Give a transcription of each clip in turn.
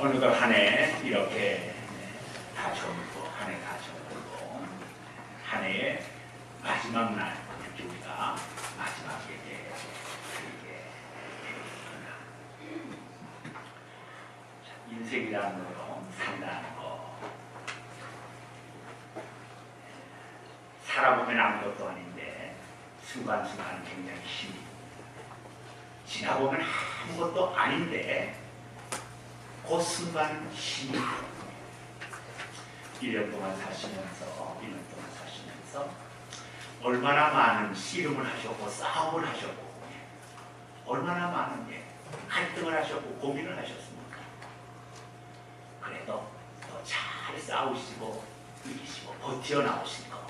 어느덧 한 해 이렇게 다 저물고 한 해 다 저물고 한 해의 마지막 날 이렇게 우리가 마지막에 인생이라는 거 산다는 거 살아보면 아무것도 아닌데 순간순간 굉장히 힘이 지나보면 아무것도 아닌데 그 순간 힘이 1년 동안 사시면서 얼마나 많은 씨름을 하셨고 싸움을 하셨고 얼마나 많은 갈등을 하셨고 고민을 하셨습니까? 그래도 더 잘 싸우시고 이기시고 버텨나오신 거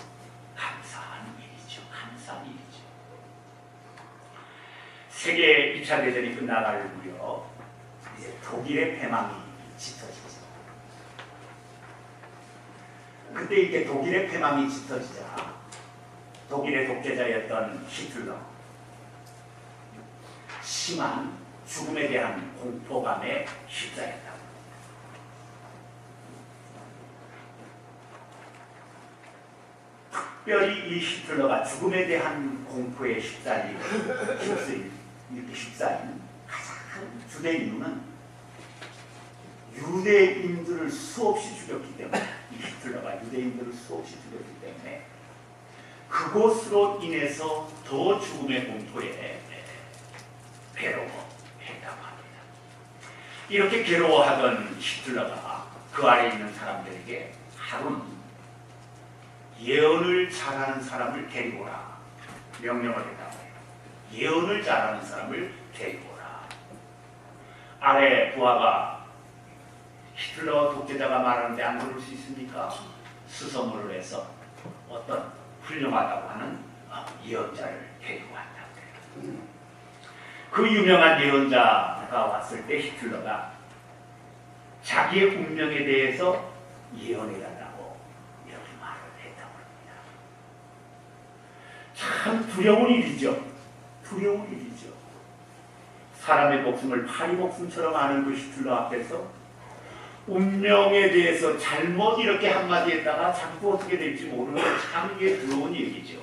감사한 일이죠. 감사한 일이죠. 세계 2차 대전이 끝나갈 무렵 이제 독일의 패망이 짙어지죠. 그때 이게 독일의 패망이 짙어지자 독일의 독재자였던 히틀러 심한 죽음에 대한 공포감에 휩싸였다. 특별히 이 히틀러가 죽음에 대한 공포에 휩싸인 가장 주된 이유는 유대인들을 수없이 죽였기 때문에 이 히틀러가 유대인들을 수없이 죽였기 때문에 그것으로 인해서 더 죽음의 공포에 괴로워했다고 합니다. 이렇게 괴로워하던 히틀러가 그 아래 있는 사람들에게 하루는 예언을 잘하는 사람을 데리고 오라 명령을 했다고 해요. 예언을 잘하는 사람을 데리고 오라. 아래 부하가 히틀러 독재자가 말하는데 안 들을 수 있습니까? 수소문을 해서 어떤 훌륭하다고 하는 예언자를 데리고 왔다고 해요. 그 유명한 예언자가 왔을 때 히틀러가 자기의 운명에 대해서 예언해달라고 이렇게 말을 했다고 합니다. 참 두려운 일이죠. 두려운 일이죠. 사람의 목숨을 파리 목숨처럼 아는 그 히틀러 앞에서 운명에 대해서 잘못 이렇게 한마디 했다가 자꾸 어떻게 될지 모르는 참 이게 두려운 얘기죠.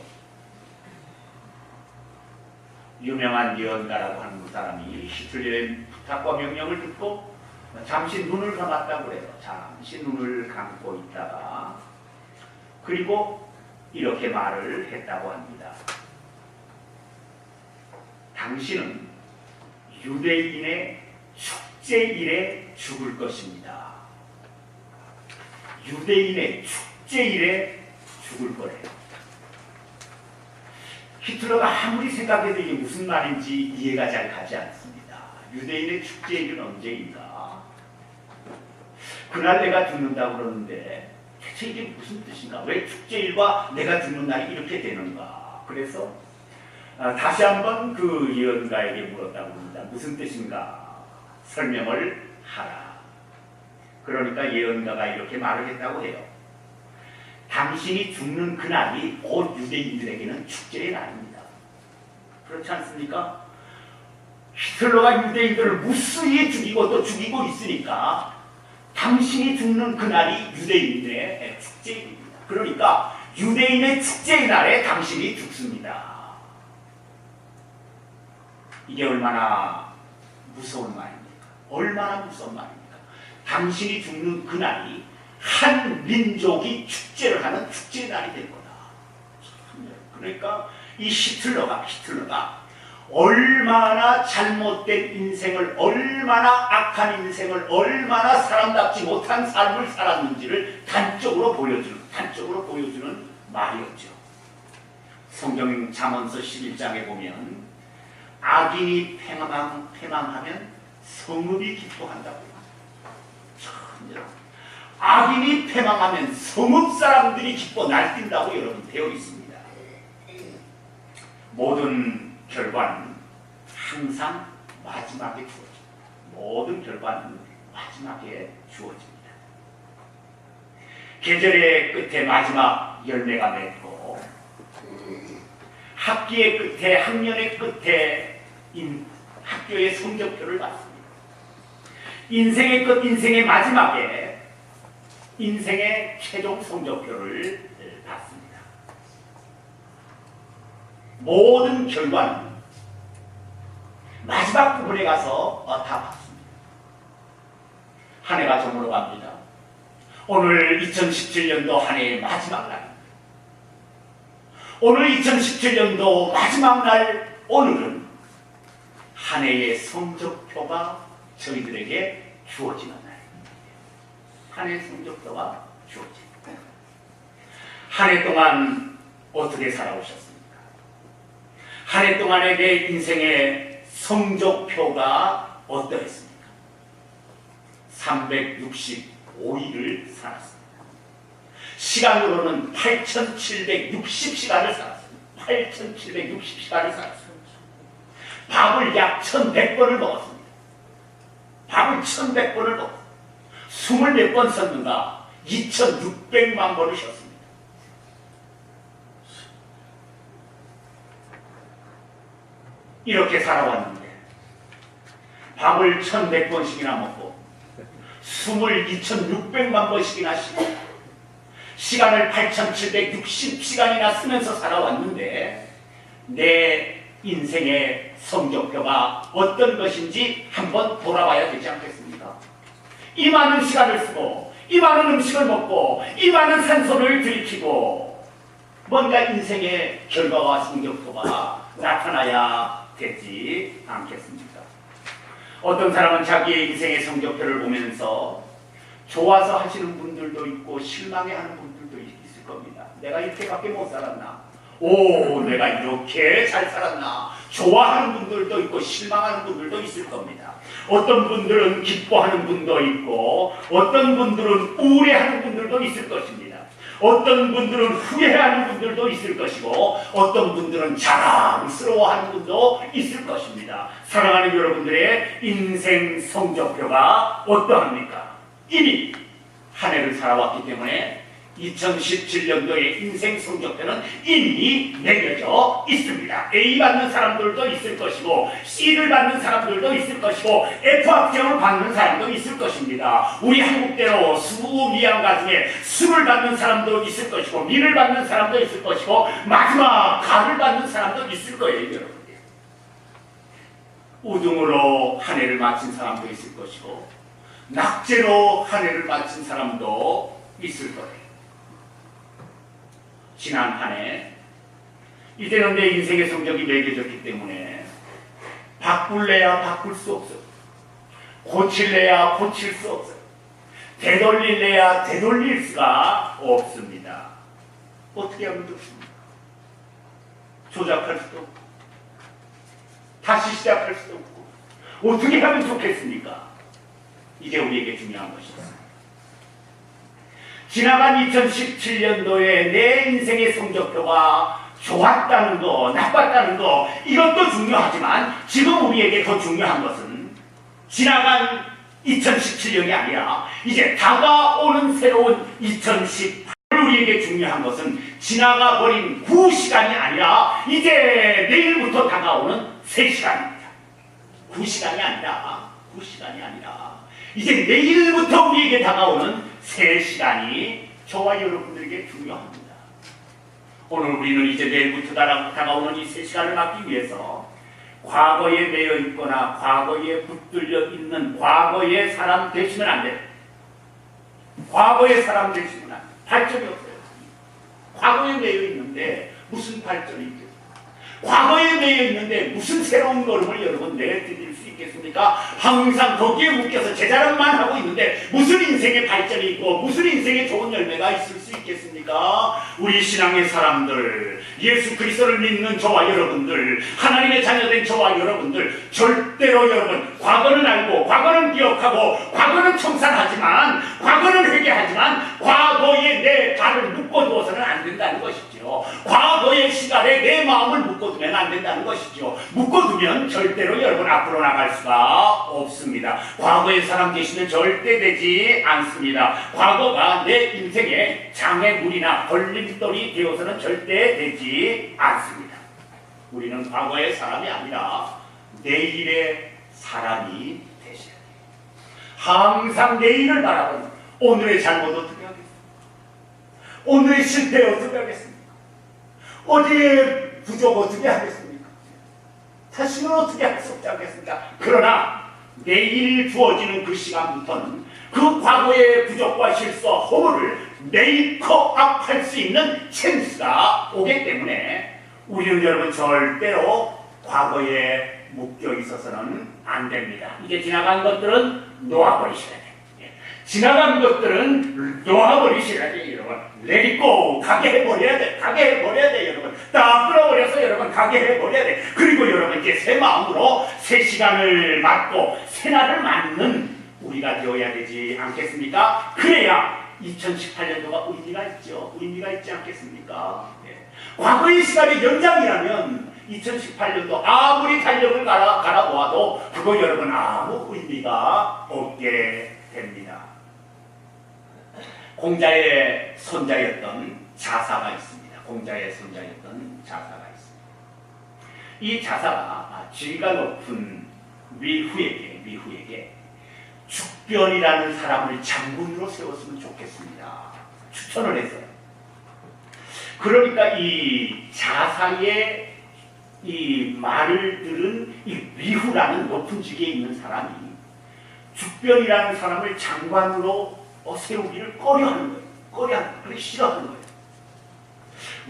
유명한 예언가라고 하는 그 사람이 히틀러의 부탁과 명령을 듣고 잠시 눈을 감았다고 그래요. 잠시 눈을 감고 있다가 그리고 이렇게 말을 했다고 합니다. 당신은 유대인의 축제일에 죽을 것입니다. 유대인의 축제일에 죽을 거래요. 히틀러가 아무리 생각해도 이게 무슨 말인지 이해가 잘 가지 않습니다. 유대인의 축제일은 언제인가? 그날 내가 죽는다고 그러는데 대체 이게 무슨 뜻인가? 왜 축제일과 내가 죽는 날이 이렇게 되는가? 그래서 다시 한번 그 예언가에게 물었다고 합니다. 무슨 뜻인가? 설명을 하라. 그러니까 예언가가 이렇게 말을 했다고 해요. 당신이 죽는 그날이 곧 유대인들에게는 축제의 날입니다. 그렇지 않습니까? 히틀러가 유대인들을 무수히 죽이고 또 죽이고 있으니까 당신이 죽는 그날이 유대인의 축제입니다. 그러니까 유대인의 축제의 날에 당신이 죽습니다. 이게 얼마나 무서운 말입니까? 얼마나 무서운 말입니까? 당신이 죽는 그날이 한 민족이 축제를 하는 축제의 날이 될 거다. 그러니까 이 히틀러가 얼마나 잘못된 인생을, 얼마나 악한 인생을, 얼마나 사람답지 못한 삶을 살았는지를 단적으로 보여주는 말이었죠. 성경 잠언서 11장에 보면 악인이 패망하면 성읍이 기뻐한다고. 악인이 패망하면 성읍 사람들이 기뻐 날뛴다고 여러분 되어 있습니다. 모든 결과는 항상 마지막에 주어집니다. 모든 결과는 마지막에 주어집니다. 계절의 끝에 마지막 열매가 맺고 학기의 끝에 학년의 끝에 학교의 성적표를 받습니다. 인생의 끝, 인생의 마지막에 인생의 최종 성적표를 받습니다. 모든 결과는 마지막 부분에 가서 다 받습니다. 한 해가 저물어 갑니다. 오늘 2017년도 한 해의 마지막 날입니다. 오늘 2017년도 마지막 날 오늘은 한 해의 성적표가 저희들에게 주어지는 날입니다. 한 해의 성적표가 주어집니다. 한 해 동안 어떻게 살아오셨습니까? 한 해 동안의 내 인생의 성적표가 어떠했습니까? 365일을 살았습니다. 시간으로는 8,760시간을 살았습니다. 8,760시간을 살았습니다. 밥을 약 1,100번을 먹었습니다. 밥을 1,100번을 먹었습니다. 숨을 몇 번 썼는가? 2,600만 번을 쉬었습니다. 이렇게 살아왔는데 밥을 1,100번씩이나 먹고 숨을 2,600만 번씩이나 쉬고 시간을 8,760시간이나 쓰면서 살아왔는데 내 인생의 성적표가 어떤 것인지 한번 돌아봐야 되지 않겠습니까? 이 많은 시간을 쓰고 이 많은 음식을 먹고 이 많은 산소를 들이키고 뭔가 인생의 결과와 성적표가 나타나야 되지 않겠습니까? 어떤 사람은 자기의 인생의 성적표를 보면서 좋아서 하시는 분들도 있고 실망해하는 분들도 있을 겁니다. 내가 이렇게밖에 못 살았나? 오, 내가 이렇게 잘 살았나? 좋아하는 분들도 있고 실망하는 분들도 있을 겁니다. 어떤 분들은 기뻐하는 분도 있고 어떤 분들은 우울해하는 분들도 있을 것입니다. 어떤 분들은 후회하는 분들도 있을 것이고 어떤 분들은 자랑스러워하는 분도 있을 것입니다. 사랑하는 여러분들의 인생 성적표가 어떠합니까? 이미 한 해를 살아왔기 때문에 2017년도의 인생 성적표는 이미 매겨져 있습니다. A 받는 사람들도 있을 것이고 C를 받는 사람들도 있을 것이고 F 합격을 받는 사람도 있을 것입니다. 우리 한국대로 수미양 가중에 수를 받는 사람도 있을 것이고 미를 받는 사람도 있을 것이고 마지막 가를 받는 사람도 있을 거예요. 여러분들. 우등으로 한 해를 마친 사람도 있을 것이고 낙제로 한 해를 마친 사람도 있을 거예요. 지난 한 해 이제는 내 인생의 성적이 매겨졌기 때문에 바꿀래야 바꿀 수 없어요. 고칠래야 고칠 수 없어요. 되돌릴래야 되돌릴 수가 없습니다. 어떻게 하면 좋습니까? 조작할 수도 없고 다시 시작할 수도 없고 어떻게 하면 좋겠습니까? 이게 우리에게 중요한 것입니다. 지나간 2017년도에 내 인생의 성적표가 좋았다는 거, 나빴다는 거 이것도 중요하지만 지금 우리에게 더 중요한 것은 지나간 2017년이 아니라 이제 다가오는 새로운 2018 우리에게 중요한 것은 지나가 버린 9시간이 아니라 이제 내일부터 다가오는 3시간입니다. 9시간이 아니라 9시간이 아니라 이제 내일부터 우리에게 다가오는 3시간이 저와 여러분들에게 중요합니다. 오늘 우리는 이제 내일부터 다가오는 이 3시간을 막기 위해서 과거에 매여 있거나 과거에 붙들려 있는 과거의 사람 되시면 안 돼요. 과거의 사람 되시면 안 돼요. 발전이 없어요. 과거에 매여 있는데 무슨 발전이 있겠어요? 과거에 매여 있는데 무슨 새로운 걸음을 여러분 내드릴 수 있겠습니까? 항상 거기에 묶여서 제자랑만 하고 있는데 무슨 인생의 발전이 있고 무슨 인생의 좋은 열매가 있을 수 있겠습니까? 우리 신앙의 사람들, 예수 그리스도를 믿는 저와 여러분들, 하나님의 자녀된 저와 여러분들, 절대로 여러분 과거는 알고 과거는 기억하고 과거는 청산하지만 과거는 회개하지만 과거에 내 발을 묶어두어서는 안 된다는 것이죠. 과거의 시간에 내 마음을 묶어두면 안 된다는 것이죠. 묶어두면 절대로 여러분 앞으로 나갈 수가 없습니다. 과거의 사람 되시면 절대 되지 않습니다. 과거가 내 인생의 장애물이나 걸림돌이 되어서는 절대 되지 않습니다. 우리는 과거의 사람이 아니라 내일의 사람이 되셔야 돼요. 항상 내일을 바라보는 오늘의 잘못 어떻게 하겠습니까? 오늘의 실패 어떻게 하겠습니까? 어제의 부족 어떻게 하겠습니까? 다시는 어떻게 할 수 없지 않겠습니까? 그러나 내일 주어지는 그 시간부터는 그 과거의 부족과 실수와 허물을 메이크업할 수 있는 찬스가 오기 때문에 우리는 여러분 절대로 과거에 묶여 있어서는 안 됩니다. 이제 지나간 것들은 놓아버리셔야 돼요. 지나간 것들은 놓아버리셔야 돼요, 여러분. Let it go. 가게 해버려야 돼. 가게 해버려야 돼, 여러분. 딱 끌어버려서 여러분 가게 해버려야 돼. 그리고 여러분 이제 새 마음으로 새 시간을 맞고 새 날을 맞는 우리가 되어야 되지 않겠습니까? 그래야 2018년도가 의미가 있죠. 의미가 있지 않겠습니까? 네. 과거의 시간의 연장이라면 2018년도 아무리 달력을 갈아보아도 그거 여러분 아무 의미가 없게 됩니다. 공자의 손자였던 자사가 있습니다. 공자의 손자였던 자사가 있습니다. 이 자사가 지위가 높은 미후에게 죽변이라는 사람을 장군으로 세웠으면 좋겠습니다. 추천을 했어요. 그러니까 이 자사의 이 말을 들은 이 미후라는 높은 직에 있는 사람이 죽변이라는 사람을 장관으로 세우기를 꺼려하는 거예요. 꺼려하는 거예요. 싫어하는 거예요.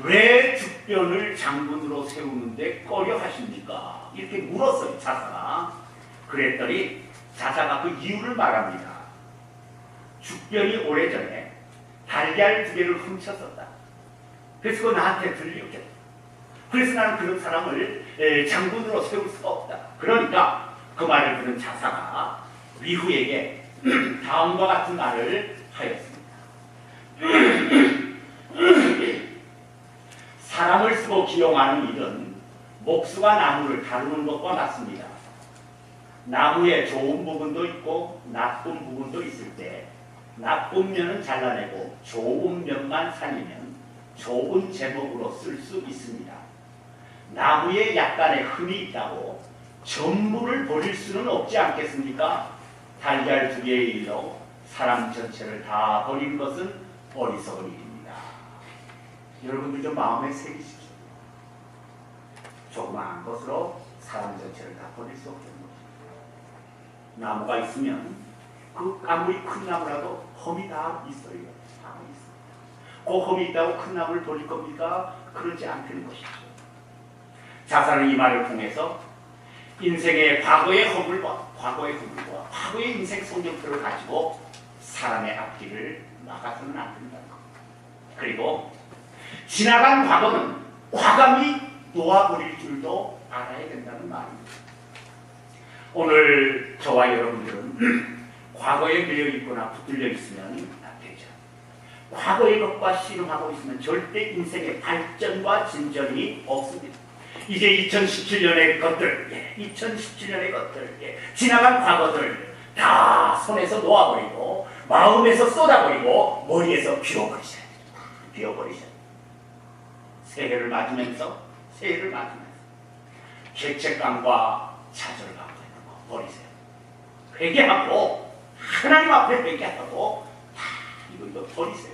왜 죽변을 장군으로 세우는데 꺼려하십니까? 이렇게 물었어요, 자사가. 그랬더니 자사가 그 이유를 말합니다. 죽변이 오래전에 달걀 2개를 훔쳤었다. 그래서 그거 나한테 들렸겠다. 그래서 나는 그런 사람을 장군으로 세울 수가 없다. 그러니까 그 말을 들은 자사가 위후에게 다음과 같은 말을 하였습니다. 사람을 쓰고 기용하는 일은 목수가 나무를 다루는 것과 같습니다. 나무에 좋은 부분도 있고 나쁜 부분도 있을 때 나쁜 면은 잘라내고 좋은 면만 살리면 좋은 제목으로 쓸 수 있습니다. 나무에 약간의 흠이 있다고 전부를 버릴 수는 없지 않겠습니까? 달걀 2개의 일로 사람 전체를 다 버리는 것은 어리석은 일입니다. 여러분들 좀 마음에 새기십시오. 조그마한 것으로 사람 전체를 다 버릴 수 없는 것입니다. 나무가 있으면 그 아무리 큰 나무라도 험이 다 있어요. 다 있어요. 그 험이 있다고 큰 나무를 버릴 겁니까? 그러지 않다는 것이죠. 자사는 이 말을 통해서 인생의 과거의 허물과 과거의 인생 성경표를 가지고 사람의 앞길을 막아서는 안 된다는 것. 그리고 지나간 과거는 과감히 놓아버릴 줄도 알아야 된다는 말입니다. 오늘 저와 여러분들은 과거에 매여 있거나 붙들려 있으면 안 되죠. 과거의 것과 씨름하고 있으면 절대 인생의 발전과 진전이 없습니다. 이제 2017년의 것들, 2017년의 것들, 지나간 과거들 다 손에서 놓아버리고 마음에서 쏟아버리고 머리에서 비워버리셔야 돼요. 비워버리셔야 돼요. 새해를 맞으면서 죄책감과 좌절감과 이런 거 버리세요. 회개하고 하나님 앞에 회개하고 다 이거 버리세요.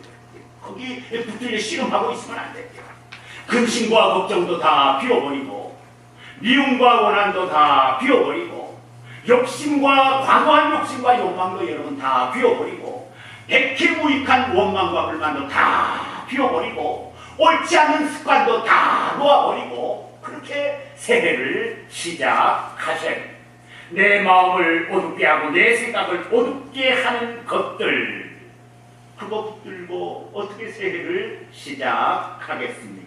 거기 붙들려 씨름하고 있으면 안 돼요. 근심과 걱정도 다 비워버리고 미움과 원한도 다 비워버리고 욕심과 과도한 욕심과 욕망도 여러분 다 비워버리고 백해무익한 원망과 불만도 다 비워버리고 옳지 않은 습관도 다 놓아버리고 그렇게 새해를 시작하셔야 됩니다. 내 마음을 어둡게 하고 내 생각을 어둡게 하는 것들 그거 붙들고 어떻게 새해를 시작하겠습니까?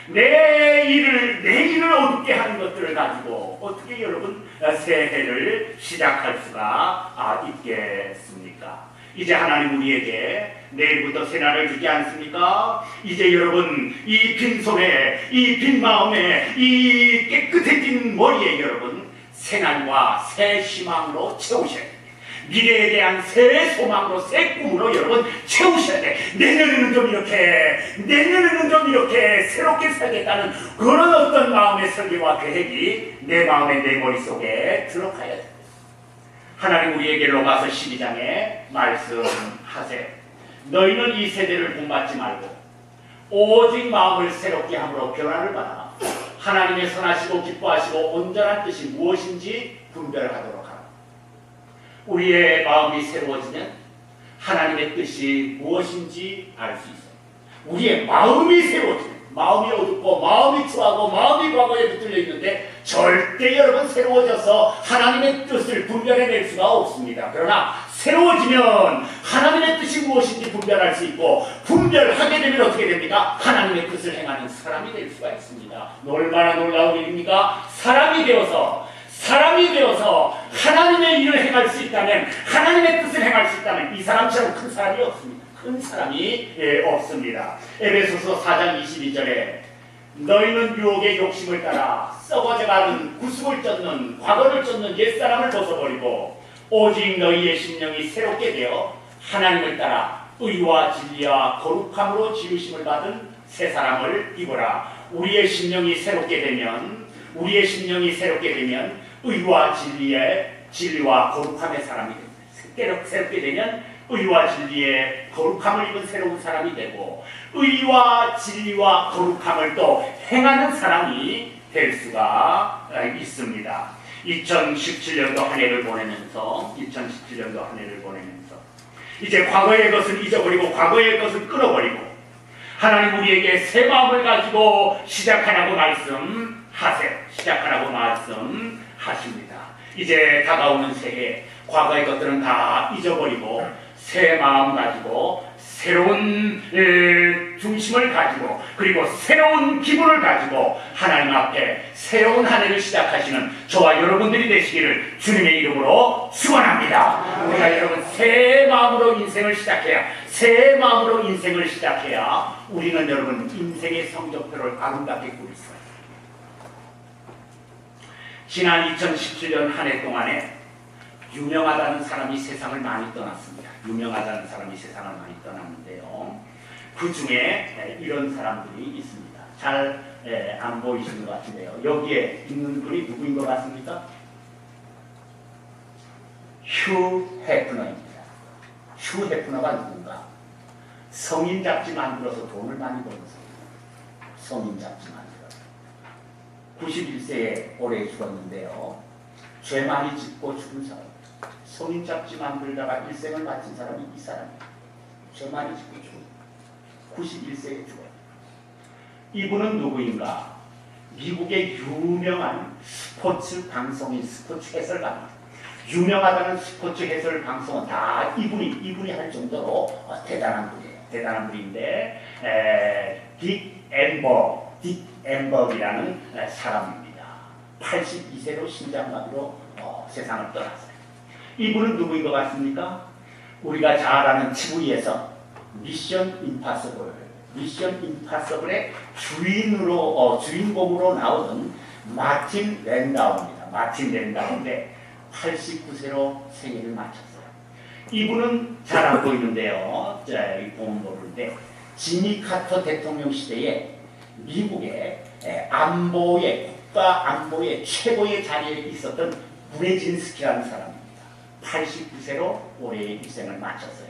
내 일을 어둡게 하는 것들을 가지고 어떻게 여러분 새해를 시작할 수가 있겠습니까? 이제 하나님 우리에게 내일부터 새날을 주지 않습니까? 이제 여러분 이 빈손에 이 빈 마음에 이 깨끗해진 머리에 여러분 새날과 새 희망으로 채우셔야 돼요. 미래에 대한 새 소망으로 새 꿈으로 여러분 채우셔야 돼. 내년에는 좀 이렇게 새롭게 살겠다는 그런 어떤 마음의 설계와 계획이 내 마음에 내 머릿속에 들어가야 돼. 하나님 우리에게 로마서 12장에 말씀하세요. 너희는 이 세대를 본받지 말고 오직 마음을 새롭게 함으로 변화를 받아 하나님의 선하시고 기뻐하시고 온전한 뜻이 무엇인지 분별하도록 하라. 우리의 마음이 새로워지면 하나님의 뜻이 무엇인지 알 수 있어요. 우리의 마음이 새로워지면, 마음이 어둡고 마음이 추하고 마음이 과거에 붙들려 있는데 절대 여러분 새로워져서 하나님의 뜻을 분별해낼 수가 없습니다. 그러나 새로워지면 하나님의 뜻이 무엇인지 분별할 수 있고, 분별하게 되면 어떻게 됩니까? 하나님의 뜻을 행하는 사람이 될 수가 있습니다. 얼마나 놀라운 일입니까? 사람이 되어서 하나님의 일을 행할 수 있다면, 하나님의 뜻을 행할 수 있다면 이 사람처럼 큰 사람이 없습니다. 큰 사람이 없습니다. 에베소서 4장 22절에 너희는 유혹의 욕심을 따라 썩어져가는 구습을 쫓는 과거를 쫓는 옛사람을 벗어버리고 오직 너희의 심령이 새롭게 되어 하나님을 따라 의와 진리와 거룩함으로 지으심을 받은 새 사람을 입어라. 우리의 심령이 새롭게 되면 의와 진리와 거룩함의 사람이 됩니다. 새롭게 되면 의와 진리의 거룩함을 입은 새로운 사람이 되고, 의와 진리와 거룩함을 또 행하는 사람이 될 수가 있습니다. 2017년도 한 해를 보내면서 이제 과거의 것을 잊어버리고 과거의 것을 끌어버리고 하나님 우리에게 새 마음을 가지고 시작하라고 말씀하십니다. 이제 다가오는 새해, 과거의 것들은 다 잊어버리고 새 마음 가지고 새로운 중심을 가지고 그리고 새로운 기분을 가지고 하나님 앞에 새로운 한 해를 시작하시는 저와 여러분들이 되시기를 주님의 이름으로 축원합니다. 우리가 여러분 새 마음으로 인생을 시작해야 우리는 여러분 인생의 성적표를 아름답게 꾸릴 수가 있습니다. 지난 2017년 한 해 동안에 유명하다는 사람이 세상을 많이 떠났습니다. 그 중에 이런 사람들이 있습니다. 잘 안 보이시는 것 같은데요. 여기에 있는 분이 누구인 것 같습니까? 휴 해프너입니다. 휴 해프너가 누군가? 성인 잡지 만들어서 돈을 많이 버는 사람. 91세에 올해 죽었는데요. 죄 많이 짓고 죽은 사람. 성인 잡지 만들다가 일생을 바친 사람이 이 사람이에요. 죄 많이 짓고 죽은 91세에 죽어요. 이분은 누구인가? 미국의 유명한 스포츠 방송인 스포츠 해설가입니다. 유명하다는 스포츠 해설 방송은 다 이분이 할 정도로 대단한 분인데 딕 엠버이라는 사람입니다. 82세로 심장마비로 세상을 떠났어요. 이분은 누구인 것 같습니까? 우리가 잘 아는 TV에서 미션 임파서블의 주인공으로 나오던 마틴 랜다우인데 89세로 생일을 마쳤어요. 이분은 잘 안 보이는데요. 자, 보면 모르는데 지미 카터 대통령 시대에 미국의 국가 안보의 최고의 자리에 있었던 브레진스키라는 사람입니다. 89세로 올해 일생을 마쳤어요.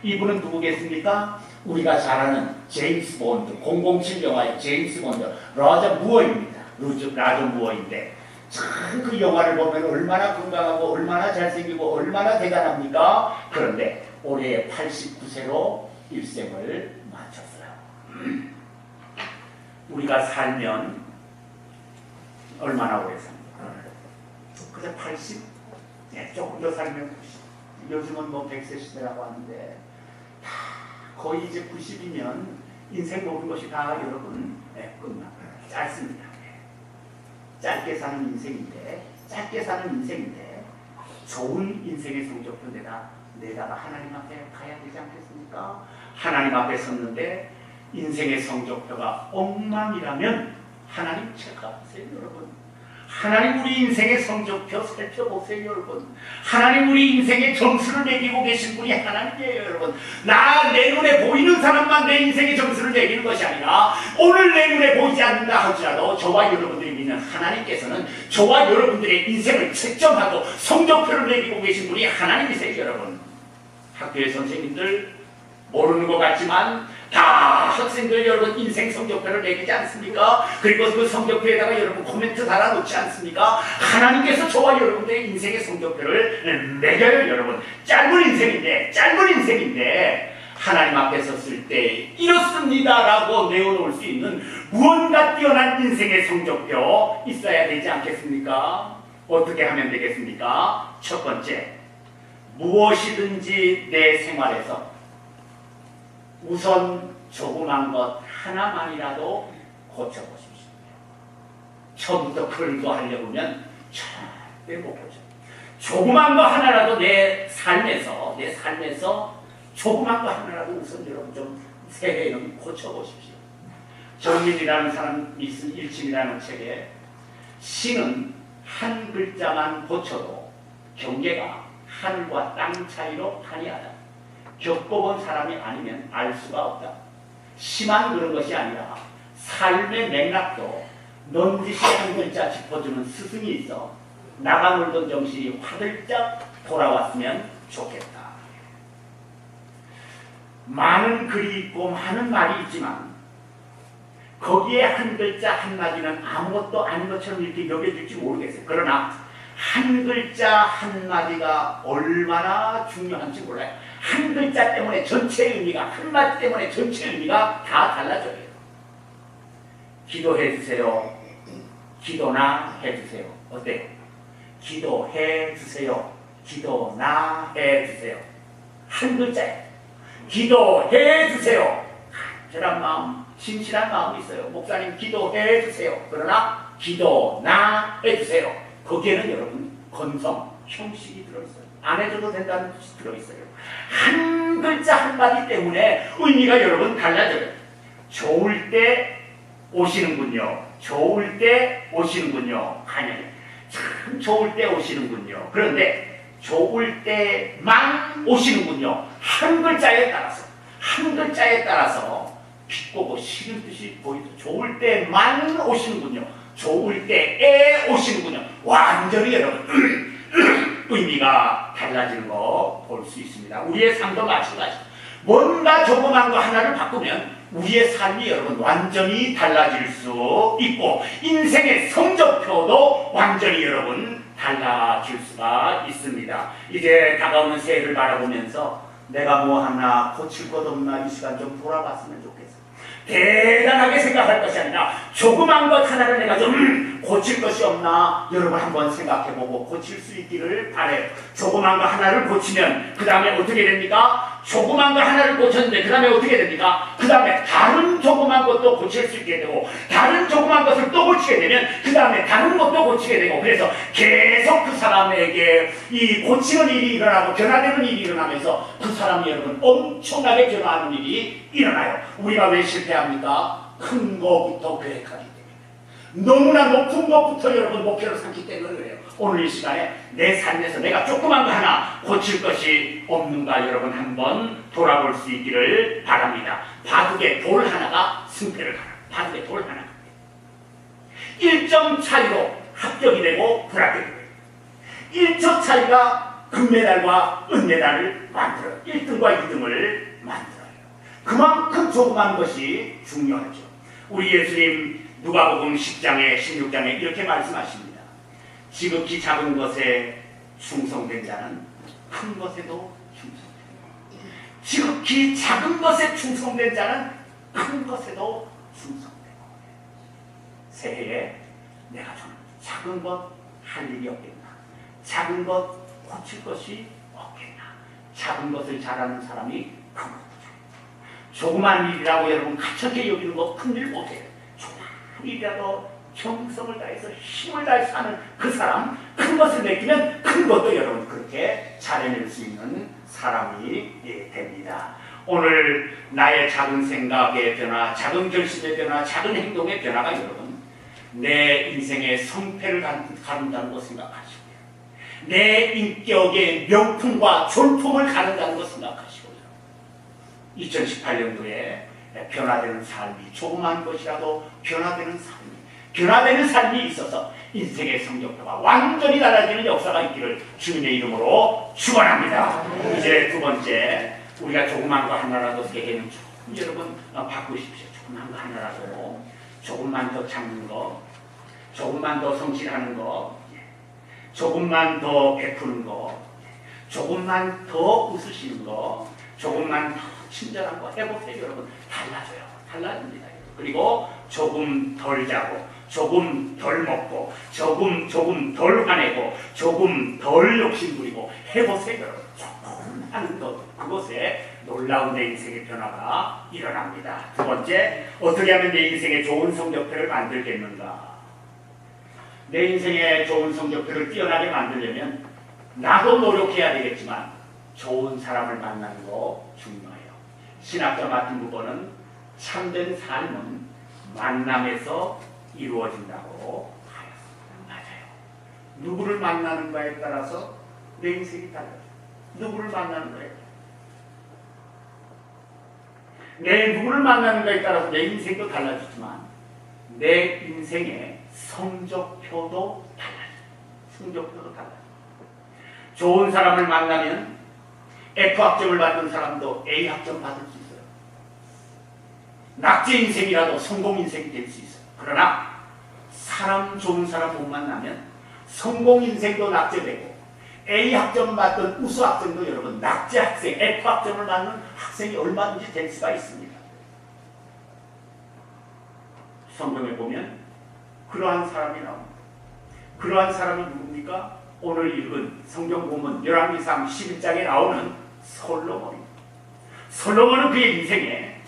이분은 누구겠습니까? 우리가 잘 아는 제임스 본드, 007 영화의 제임스 본드, 라저 무어인데 참 그 영화를 보면 얼마나 건강하고 얼마나 잘생기고 얼마나 대단합니까? 그런데 올해 89세로 일생을 마쳤어요. 우리가 살면 얼마나 오래 삽니까? 그저 80? 조금 더 살면 90. 요즘은 뭐 100세 시대라고 하는데 거의 이제 90이면 인생 모든 것이 다 여러분 끝납니다. 짧습니다. 짧게 사는 인생인데 좋은 인생의 성적표 내다가 하나님 앞에 가야 되지 않겠습니까? 하나님 앞에 섰는데 인생의 성적표가 엉망이라면 하나님 체크하세요, 여러분. 하나님 우리 인생의 성적표 살펴보세요, 여러분. 하나님 우리 인생의 점수를 매기고 계신 분이 하나님이에요, 여러분. 내 눈에 보이는 사람만 내 인생의 점수를 매기는 것이 아니라 오늘 내 눈에 보이지 않는다 할지라도 저와 여러분들이 우리는 하나님께서는 저와 여러분들의 인생을 채점하고 성적표를 매기고 계신 분이 하나님이세요. 여러분, 학교의 선생님들 모르는 것 같지만 다 학생들 여러분 인생 성적표를 매기지 않습니까? 그리고 그 성적표에다가 여러분 코멘트 달아놓지 않습니까? 하나님께서 저와 여러분들의 인생의 성적표를 매겨요. 여러분, 짧은 인생인데 하나님 앞에 섰을 때 이렇습니다라고 내어놓을 수 있는 무언가 뛰어난 인생의 성적표 있어야 되지 않겠습니까? 어떻게 하면 되겠습니까? 첫 번째, 무엇이든지 내 생활에서 우선 조그만 것 하나만이라도 고쳐보십시오. 처음부터 큰 거 하려고 하면 절대 못 고쳐. 조그만 거 하나라도 내 삶에서 조그만 거 하나라도 우선 여러분 좀 새해에는 고쳐보십시오. 정민이라는 사람이 쓴 일침이라는 책에 신은 한 글자만 고쳐도 경계가 하늘과 땅 차이로 한이하다. 겪어본 사람이 아니면 알 수가 없다. 심한 그런 것이 아니라 삶의 맥락도 넌지시 한 글자 짚어주는 스승이 있어 나가 놀던 정신이 화들짝 돌아왔으면 좋겠다. 많은 글이 있고 많은 말이 있지만 거기에 한 글자 한마디는 아무것도 아닌 것처럼 이렇게 여겨질지 모르겠어요. 그러나 한 글자 한마디가 얼마나 중요한지 몰라요. 한 글자 때문에 전체 의미가, 한마디 때문에 전체 의미가 다 달라져요. 기도해 주세요. 기도나 해주세요. 어때요? 기도해 주세요. 기도나 해주세요. 한 글자예요. 기도해 주세요. 간절한 마음, 진실한 마음이 있어요. 목사님 기도해 주세요. 그러나 기도나 해주세요. 거기에는 여러분 건성, 형식이 들어있어요. 안 해줘도 된다는 뜻이 들어있어요. 한 글자 한마디 때문에 의미가 여러분 달라져요. 좋을 때 오시는군요. 좋을 때 오시는군요. 아니요. 참 좋을 때 오시는군요. 그런데 좋을 때만 오시는군요. 한 글자에 따라서 비꼬고 싫은 뜻이 보이죠. 좋을 때만 오시는군요. 좋을 때에 오시는군요. 완전히 여러분 의미가 달라지는 거 볼 수 있습니다. 우리의 삶도 마찬가지. 뭔가 조그만 거 하나를 바꾸면 우리의 삶이 여러분 완전히 달라질 수 있고 인생의 성적표도 완전히 여러분 달라질 수가 있습니다. 이제 다가오는 새해를 바라보면서 내가 뭐 하나 고칠 것 없나 이 시간 좀 돌아봤으면 좋겠어요. 대단하게 생각할 것이 아니라 조그만 것 하나를 내가 좀 고칠 것이 없나 여러분 한번 생각해보고 고칠 수 있기를 바라요. 조그만 거 하나를 고치면 그 다음에 어떻게 됩니까? 조그만 거 하나를 고쳤는데 그 다음에 어떻게 됩니까? 그 다음에 다른 조그만 것도 고칠 수 있게 되고 다른 조그만 것을 또 고치게 되면 그 다음에 다른 것도 고치게 되고 그래서 계속 그 사람에게 이 고치는 일이 일어나고 변화되는 일이 일어나면서 그 사람이 여러분 엄청나게 변화하는 일이 일어나요. 우리가 왜 실패합니까? 큰 거부터 계획하기 때문에 너무나 높은 것부터 여러분 목표를 삼기 때문에 그래요. 오늘 이 시간에 내 삶에서 내가 조그만 거 하나 고칠 것이 없는가 여러분 한번 돌아볼 수 있기를 바랍니다. 바둑에 돌 하나가 승패를 가라. 바둑에 돌 하나가 1점 차이로 합격이 되고 불합격이 돼요. 1초 차이가 금메달과 은메달을 만들어요. 1등과 2등을 만들어요. 그만큼 조그만 것이 중요하죠. 우리 예수님 누가복음 10장에 16장에 이렇게 말씀하십니다. 지극히 작은 것에 충성된 자는 큰 것에도 충성된다. 지극히 작은 것에 충성된 자는 큰 것에도 충성되고 새해에 내가 좀 작은 것 할 일이 없겠나? 작은 것 고칠 것이 없겠나? 작은 것을 잘하는 사람이 큰 것도 잘한다. 조그만 일이라고 여러분 가볍게 여기는 거 큰 일 못해요. 조그만 일이라도 정성을 다해서 힘을 다해서 하는 그 사람, 큰 것을 맡기면 큰 것도 여러분 그렇게 잘해낼 수 있는 사람이 됩니다. 오늘 나의 작은 생각의 변화, 작은 결심의 변화, 작은 행동의 변화가 여러분 내 인생의 성패를 가른다는 거 생각하시고요. 내 인격의 명품과 존품을 가른다는 거 생각하시고요. 2018년도에 변화되는 삶이 조그만 것이라도 변화되는 삶이 변화되는 삶이 있어서 인생의 성적표가 완전히 달라지는 역사가 있기를 주님의 이름으로 축원합니다. 이제 두 번째, 우리가 조그만 거 하나라도 새해는 조금 여러분 바꾸십시오. 조그만 거 하나라도 조금만 더 참는 거, 조금만 더 성실하는 거, 조금만 더 베푸는 거, 조금만 더 웃으시는 거, 조금만 더 친절한 거 해보세요. 여러분 달라져요. 달라집니다. 그리고 조금 덜 자고, 조금 덜 먹고, 조금 덜 화내고, 조금 덜 욕심부리고 해보세요. 여러분 조금 하는 것, 그곳에 놀라운 내 인생의 변화가 일어납니다. 두 번째, 어떻게 하면 내 인생의 좋은 성적표를 만들겠는가? 내 인생의 좋은 성적표를 뛰어나게 만들려면 나도 노력해야 되겠지만 좋은 사람을 만나는 거 중요해요. 신학자 마틴 부버는 참된 삶은 만남에서 이루어진다고 하였습니다. 맞아요. 누구를 만나는가에 따라서 내 인생이 달라요. 누구를 만나는가에 내 누구를 만나는가에 따라서 내 인생도 달라지지만 내 인생의 성적표도 달라져요. 성적표도 달라져요. 좋은 사람을 만나면 F학점을 받은 사람도 A학점 받을 수 있어요. 낙제 인생이라도 성공 인생이 될 수 있어요. 그러나 좋은 사람 못 만나면 성공 인생도 낙제되고 A학점 받던 우수학생도 여러분 낙제 학생, F학점을 받는 학생이 얼마든지 될 수가 있습니다. 성경에 보면 그러한 사람이 나옵니다. 그러한 사람이 누굽니까? 오늘 읽은 성경 본문 열왕기상 11장에 나오는 솔로몬입니다. 솔로몬은 그의 인생에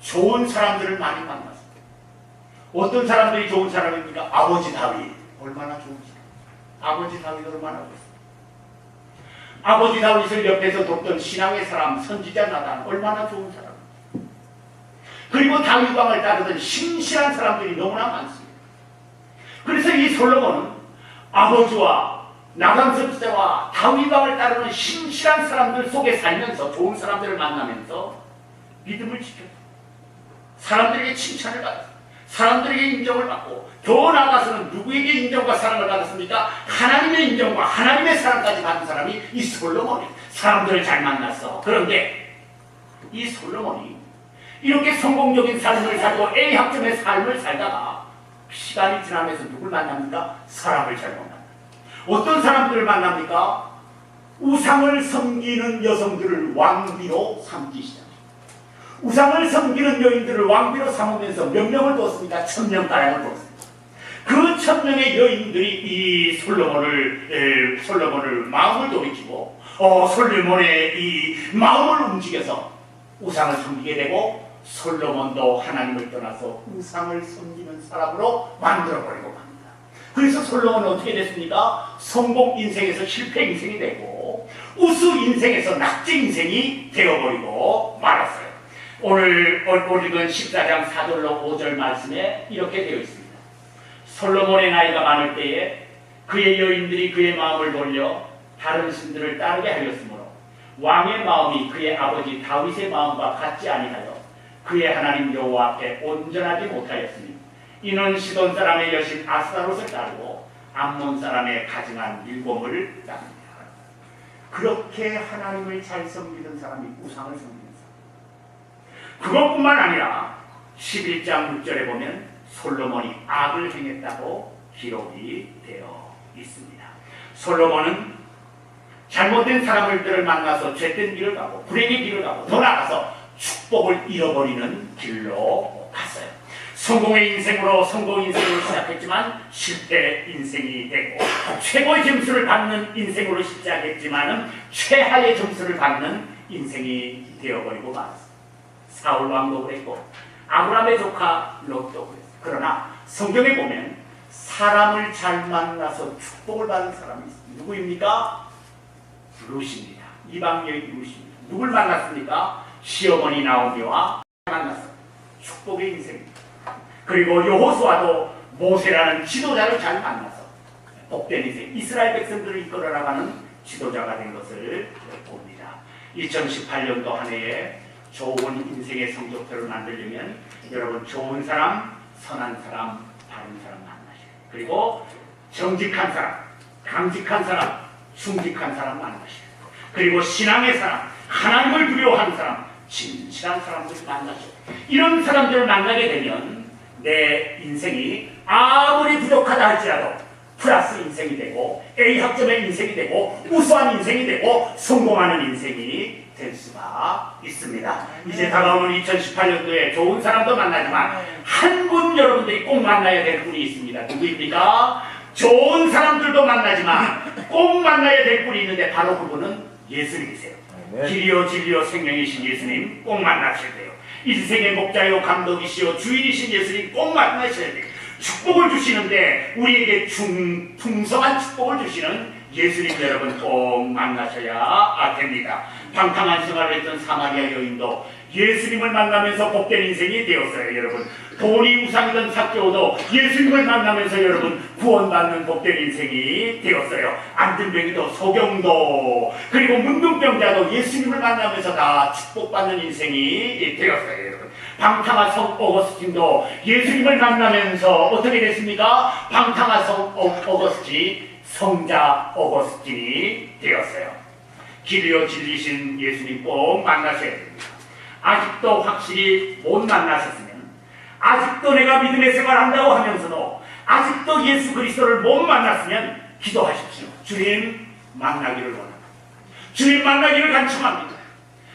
좋은 사람들을 많이 만났습니다. 어떤 사람들이 좋은 사람입니까? 아버지 다윗 얼마나 좋은 사람. 아버지 다윗 얼마나 좋습니다. 아버지 다윗을 옆에서 돕던 신앙의 사람 선지자 나단 얼마나 좋은 사람. 그리고 다윗 왕을 따르던 신실한 사람들이 너무나 많습니다. 그래서 이 솔로몬은 아버지와 나단 선지자와 다윗 왕을 따르는 신실한 사람들 속에 살면서 좋은 사람들을 만나면서 믿음을 지켰다. 사람들에게 칭찬을 받았습니다. 사람들에게 인정을 받고 더 나아가서는 누구에게 인정과 사랑을 받았습니까? 하나님의 인정과 하나님의 사랑까지 받은 사람이 이 솔로몬이에요. 사람들을 잘 만났어. 그런데 이 솔로몬이 이렇게 성공적인 삶을 살고 A학점의 삶을 살다가 시간이 지나면서 누굴 만납니까? 사람을 잘 만납니다. 어떤 사람들을 만납니까? 우상을 섬기는 여성들을 왕비로 삼기 시작합니다. 우상을 섬기는 여인들을 왕비로 삼으면서 몇 명을 두었습니까? 1000명가량을 두었습니다. 그 1000명의 여인들이 이 솔로몬을 마음을 돌이키고 솔로몬의 이 마음을 움직여서 우상을 섬기게 되고 솔로몬도 하나님을 떠나서 우상을 섬기는 사람으로 만들어버리고 맙니다. 그래서 솔로몬은 어떻게 됐습니까? 성공 인생에서 실패 인생이 되고 우수 인생에서 낙제 인생이 되어버리고 말았어요. 오늘 읽은 14장 4절로 5절 말씀에 이렇게 되어 있습니다. 솔로몬의 나이가 많을 때에 그의 여인들이 그의 마음을 돌려 다른 신들을 따르게 하였으므로 왕의 마음이 그의 아버지 다윗의 마음과 같지 아니하여 그의 하나님 여호와 앞에 온전하지 못하였으니 이는 시돈 사람의 여신 아스타롯을 따르고 암몬 사람의 가증한 밀곰을 따릅니다. 그렇게 하나님을 잘 섬기던 사람이 우상을 섬기는 사람. 그것뿐만 아니라 11장 6절에 보면 솔로몬이 악을 행했다고 기록이 되어 있습니다. 솔로몬은 잘못된 사람들을 만나서 죄된 길을 가고 불행의 길을 가고 더 나아가서 축복을 잃어버리는 길로 갔어요. 성공의 인생으로 성공 인생으로 시작했지만 실패 인생이 되고 최고의 점수를 받는 인생으로 시작했지만 최하의 점수를 받는 인생이 되어버리고 말았어요. 사울 왕도 그랬고 아브라함의 조카 롯도 그랬어요. 그러나 성경에 보면 사람을 잘 만나서 축복을 받은 사람이 있습니다. 누구입니까? 룻입니다. 이방 여인 룻입니다. 누굴 만났습니까? 시어머니 나오미와 만났어요. 축복의 인생입니다. 그리고 여호수아도 모세라는 지도자를 잘 만나서 복된 인생, 이스라엘 백성들을 이끌어 나가는 지도자가 된 것을 봅니다. 2018년도 한 해에 좋은 인생의 성적표를 만들려면 여러분 좋은 사람, 선한 사람, 바른 사람 만나셔야 돼요. 그리고 정직한 사람, 강직한 사람, 충직한 사람 만나셔야 돼요. 그리고 신앙의 사람, 하나님을 두려워하는 사람, 진실한 사람들을 만나셔야 돼요. 이런 사람들을 만나게 되면 내 인생이 아무리 부족하다 할지라도 플러스 인생이 되고 A 학점의 인생이 되고 우수한 인생이 되고 성공하는 인생이 될 수가 있습니다. 이제 다가오는 2018년도에 좋은 사람도 만나지만 한 분 여러분들이 꼭 만나야 될 분이 있습니다. 누구입니까? 좋은 사람들도 만나지만 꼭 만나야 될 분이 있는데 바로 그분은 예수님이세요. 길이요 진리요 생명이신 예수님 꼭 만나셔야 돼요. 인생의 목자요 감독이시요 주인이신 예수님 꼭 만나셔야 돼요. 축복을 주시는데 우리에게 풍성한 축복을 주시는 예수님 여러분 꼭 만나셔야 됩니다. 방탕한 생활을 했던 사마리아 여인도 예수님을 만나면서 복된 인생이 되었어요. 여러분 돈이 우상이던 삭개오도 예수님을 만나면서 여러분 구원받는 복된 인생이 되었어요. 안전병이도 소경도 그리고 문둥병자도 예수님을 만나면서 다 축복받는 인생이 되었어요. 여러분 방탕한 성 어거스틴도 예수님을 만나면서 어떻게 됐습니까? 방탕한 성 어거스틴 성자 어거스틴이 되었어요. 길이요 진리신 예수님 꼭 만나셔야 됩니다. 아직도 확실히 못 만나셨으면 아직도 내가 믿음의 생활을 한다고 하면서도 아직도 예수 그리스도를 못 만났으면 기도하십시오. 주님 만나기를 원합니다. 주님 만나기를 간청합니다.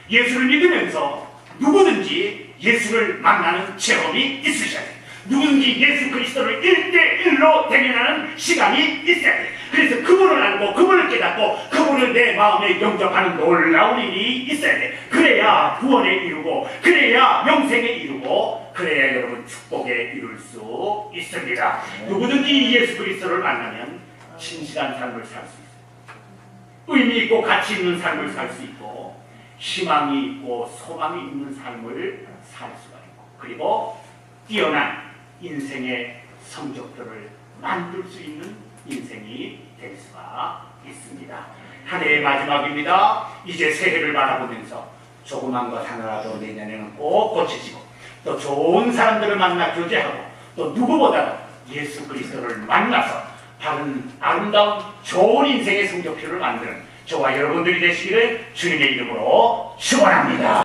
예수를 믿으면서 누구든지 예수를 만나는 체험이 있으셔야 돼요. 누구든지 예수 그리스도를 1대1로 대면하는 시간이 있어야 돼요. 그래서 그분을 알고 그분을 깨닫고 그분을 내 마음에 영접하는 놀라운 일이 있어야 돼요. 그래야 구원에 이루고 그래야 영생에 이루고 그래야 여러분 축복에 이룰 수 있습니다. 누구든지 예수 그리스도를 만나면 진실한 삶을 살 수 있어요. 의미 있고 가치 있는 삶을 살 수 있고 희망이 있고 소망이 있는 삶을 살 수가 있고 그리고 뛰어난 인생의 성적표를 만들 수 있는 인생이 될 수가 있습니다. 한 해의 마지막입니다. 이제 새해를 바라보면서 조그만 것 하나라도 내년에는 꼭 고치시고 또 좋은 사람들을 만나 교제하고 또 누구보다도 예수 그리스도를 만나서 바른 아름다운 좋은 인생의 성적표를 만드는 저와 여러분들이 되시기를 주님의 이름으로 축원합니다.